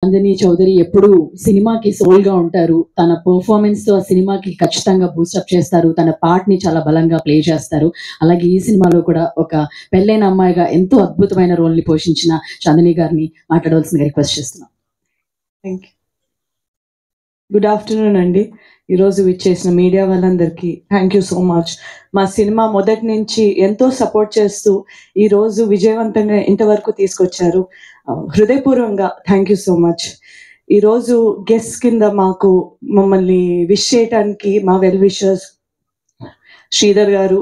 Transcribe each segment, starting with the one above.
చాందిని చౌదరి ఎప్పుడు సినిమాకి సోల్ గా ఉంటారు. తన పర్ఫార్మెన్స్ తో ఆ సినిమాకి ఖచ్చితంగా బూస్టప్ చేస్తారు. తన పార్ట్ ని చాలా బలంగా ప్లే చేస్తారు. అలాగే ఈ సినిమాలో కూడా ఒక పెళ్ళైన అమ్మాయిగా ఎంతో అద్భుతమైన రోల్ ని పోషించిన చాందిని గారిని మాట్లాడవలసిందిగా రిక్వెస్ట్ చేస్తున్నాం. Thank you. గుడ్ ఆఫ్టర్నూన్ అండి. ఈరోజు విచ్చేసిన మీడియా వాళ్ళందరికీ థ్యాంక్ యూ సో మచ్. మా సినిమా మొదటి నుంచి ఎంతో సపోర్ట్ చేస్తూ ఈరోజు విజయవంతంగా ఇంతవరకు తీసుకొచ్చారు. హృదయపూర్వకంగా థ్యాంక్ యూ సో మచ్. ఈరోజు గెస్ట్ కింద మమ్మల్ని విష్ చేయడానికి మా వెల్ విషర్స్ శ్రీధర్ గారు,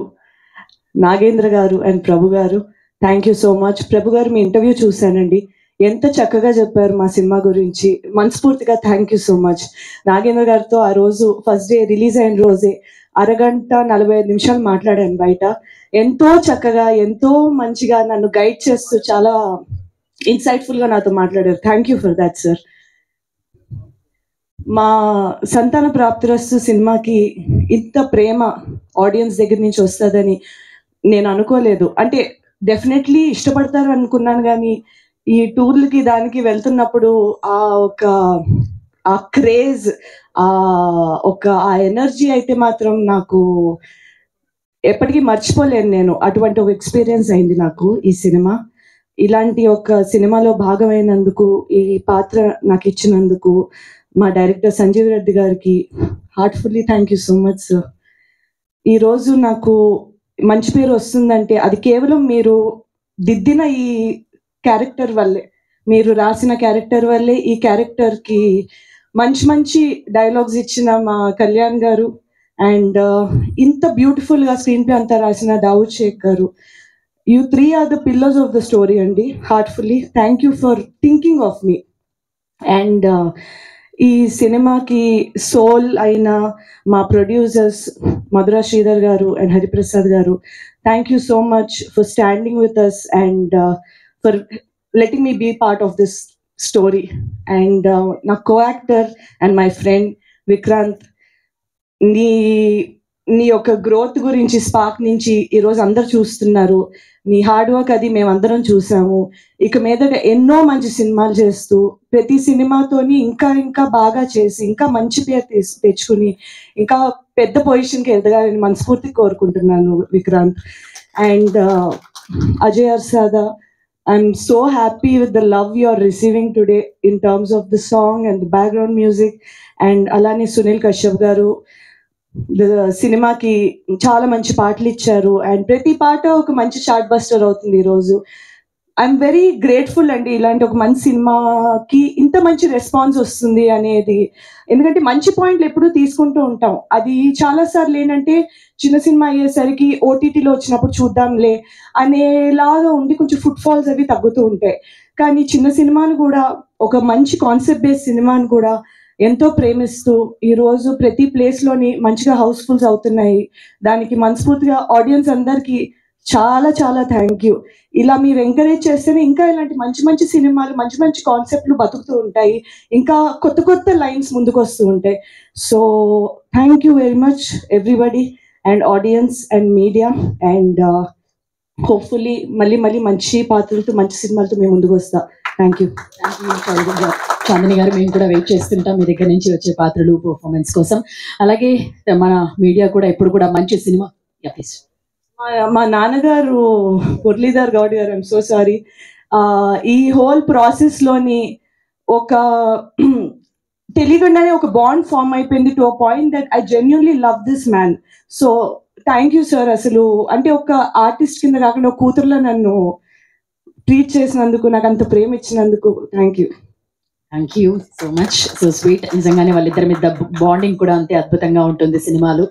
నాగేంద్ర గారు అండ్ ప్రభు గారు, థ్యాంక్ యూ సో మచ్. ప్రభు గారు మీ ఇంటర్వ్యూ చూశానండి, ఎంత చక్కగా చెప్పారు మా సినిమా గురించి. మనస్ఫూర్తిగా thank you so much. Nagendra గారితో ఆ రోజు ఫస్ట్ డే రిలీజ్ అయిన రోజే 1:45 నిమిషాలు మాట్లాడాను బయట. ఎంతో చక్కగా ఎంతో మంచిగా నన్ను గైడ్ చేస్తూ చాలా ఇన్సైట్ఫుల్ గా నాతో మాట్లాడారు. Thank you for that sir. మా సంతాన ప్రాప్తిరస్తు సినిమాకి ఇంత ప్రేమ ఆడియన్స్ దగ్గర నుంచి వస్తుందని నేను అనుకోలేదు. అంటే డెఫినెట్లీ ఇష్టపడతారు అనుకున్నాను, కానీ ఈ టూర్లకి దానికి వెళ్తున్నప్పుడు ఆ క్రేజ్, ఆ ఎనర్జీ అయితే మాత్రం నాకు ఎప్పటికీ మర్చిపోలేను. నేను అటువంటి ఒక ఎక్స్పీరియన్స్ అయింది నాకు ఈ సినిమా. ఇలాంటి ఒక సినిమాలో భాగమైనందుకు, ఈ పాత్ర నాకు ఇచ్చినందుకు మా డైరెక్టర్ సంజీవ్ రెడ్డి గారికి heartfully thank you so much sir. ఈరోజు నాకు మంచి పేరు వస్తుందంటే అది కేవలం మీరు దిద్దిన ఈ క్యారెక్టర్ వల్లే, మీరు రాసిన క్యారెక్టర్ వల్లే ఈ క్యారెక్టర్కి మంచి మంచి డైలాగ్స్ ఇచ్చిన మా కళ్యాణ్ గారు అండ్ ఇంత బ్యూటిఫుల్గా స్క్రీన్ ప్లే అంతా రాసిన దావుద్ షేక్ గారు. You three are the pillars of the story, Andy. Heartfully, thank you for thinking of me. And ఈ సినిమాకి సోల్ అయిన మా ప్రొడ్యూసర్స్ మధురా శ్రీధర్ గారు and Hariprasad garu, thank you so much for standing with us and for letting me be part of this story. And నా co actor and my friend Vikrant, నీ యొక్క growth గురించి spark నుంచి ఈరోజు అందరు చూస్తున్నారు. నీ హార్డ్ వర్క్ అది మేమందరం చూసాము. ఇక మీదట ఎన్నో మంచి సినిమాలు చేస్తూ ప్రతి సినిమాతోని ఇంకా ఇంకా బాగా చేసి ఇంకా మంచి పేరు తెచ్చుకుని ఇంకా పెద్ద పొజిషన్కి ఎదగాలని మనస్ఫూర్తి కోరుకుంటున్నాను Vikrant. And Ajay Arsada, I'm so happy with the love you are receiving today in terms of the song and the background music. And అలానే సునీల్ కశ్యప్ గారు సినిమాకి చాలా మంచి పాటలు ఇచ్చారు అండ్ ప్రతి పాట ఒక మంచి చార్ట్ బస్టర్ అవుతుంది. ఈరోజు ఐఎమ్ వెరీ గ్రేట్ఫుల్ అండి, ఇలాంటి ఒక మంచి సినిమాకి ఇంత మంచి రెస్పాన్స్ వస్తుంది అనేది. ఎందుకంటే మంచి పాయింట్లు ఎప్పుడూ తీసుకుంటూ ఉంటాం, అది చాలాసార్లు ఏంటంటే చిన్న సినిమా అయ్యేసరికి ఓటీటీలో వచ్చినప్పుడు చూద్దాంలే అనేలాగా ఉండి కొంచెం ఫుట్ ఫాల్స్ అవి తగ్గుతూ ఉంటాయి. కానీ చిన్న సినిమాను కూడా, ఒక మంచి కాన్సెప్ట్ బేస్డ్ సినిమాను కూడా ఎంతో ప్రేమిస్తూ ఈరోజు ప్రతి ప్లేస్లోని మంచిగా హౌస్ఫుల్స్ అవుతున్నాయి. దానికి మనస్ఫూర్తిగా ఆడియన్స్ అందరికీ చాలా చాలా థ్యాంక్ యూ. ఇలా మీరు ఎంకరేజ్ చేస్తేనే ఇంకా ఇలాంటి మంచి మంచి సినిమాలు, మంచి మంచి కాన్సెప్ట్లు బతుకుతూ ఉంటాయి, ఇంకా కొత్త కొత్త లైన్స్ ముందుకు వస్తూ ఉంటాయి. So thank you very much everybody and audience and media. And hopefully మళ్ళీ మళ్ళీ మంచి పాత్రలతో మంచి సినిమాలతో మేము ముందుకు వస్తాం. Thank you. చాందిని గారు, మేము కూడా వెయిట్ చేస్తుంటాం మీ దగ్గర నుంచి వచ్చే పాత్రలు, పర్ఫార్మెన్స్ కోసం. అలాగే మన మీడియా కూడా ఎప్పుడు కూడా మంచి సినిమా. మా నాన్నగారు మురళీధర్ గౌడ్ గారు, ఐఎమ్ సో సారీ, ఈ హోల్ ప్రాసెస్లోని ఒక తెలియకుండానే ఒక బాండ్ ఫామ్ అయిపోయింది to a point that I genuinely love this man. So thank you sir. అసలు అంటే ఒక ఆర్టిస్ట్ కింద కాకుండా ఒక కూతురులో నన్ను ట్రీట్ చేసినందుకు, నాకు అంత ప్రేమ ఇచ్చినందుకు thank you. Thank you so much. So sweet. నిజంగానే వాళ్ళిద్దరి మీద బాండింగ్ కూడా అంతే అద్భుతంగా ఉంటుంది సినిమాలు.